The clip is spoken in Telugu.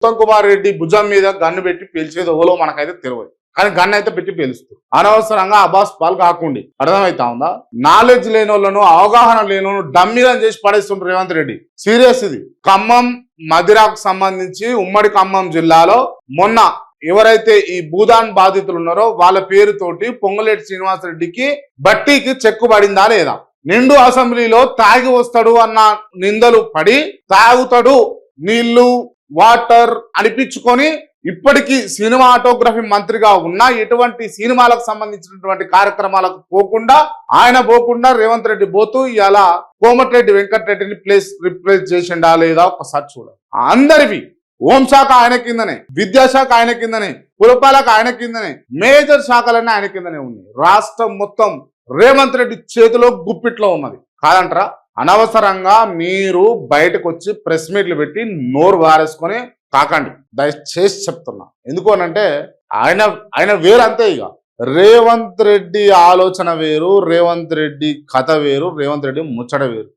ఉత్తమ్ కుమార్ రెడ్డి భుజం మీద గన్ను పెట్టి పేల్చేది ఓలో మనకైతే తెలియదు, కానీ గన్ అయితే పెట్టి పేలుస్తారు. అనవసరంగా అబాస్ పాలు కాకుండా అర్థమవుతా ఉందా? నాలెడ్జ్ లేని వాళ్ళను, అవగాహన లేని వాళ్ళను డమ్మీలను చేసి పడేస్తుంటారు రేవంత్ రెడ్డి. సీరియస్ ఇది. ఖమ్మం మదిరాకు సంబంధించి ఉమ్మడి ఖమ్మం జిల్లాలో మొన్న ఎవరైతే ఈ భూదాన్ బాధితులు ఉన్నారో వాళ్ళ పేరుతోటి పొంగులేటి శ్రీనివాసరెడ్డికి బట్టీకి చెక్కు పడిందా లేదా? నిండు అసెంబ్లీలో తాగి వస్తాడు అన్న నిందలు పడి తాగుతాడు నీళ్లు వాటర్ అనిపించుకొని ఇప్పటికీ సినిమాటోగ్రఫీ మంత్రిగా ఉన్న ఎటువంటి సినిమాలకు సంబంధించినటువంటి కార్యక్రమాలకు పోకుండా రేవంత్ రెడ్డి పోతూ ఇలా కోమటిరెడ్డి వెంకటరెడ్డిని రిప్లేస్ చేసిండా లేదా ఒకసారి చూడాలి. అందరివి హోంశాఖ ఆయన కిందనే, విద్యాశాఖ ఆయన కిందనే, పురపాలక ఆయన కిందనే, మేజర్ శాఖలన్నీ ఆయన కిందనే ఉన్నాయి. రాష్ట్రం మొత్తం రేవంత్ రెడ్డి చేతిలో గుప్పిట్లో ఉన్నది కాదంటారా? అనవసరంగా మీరు బయటకు వచ్చి ప్రెస్ మీట్లు పెట్టి నోరు వారేసుకొని కాకండి, దయచేసి చెప్తున్నా. ఎందుకు అనంటే ఆయన వేరు అంతే. ఇక రేవంత్ రెడ్డి ఆలోచన వేరు, రేవంత్ రెడ్డి కథ వేరు, రేవంత్ రెడ్డి ముచ్చట వేరు.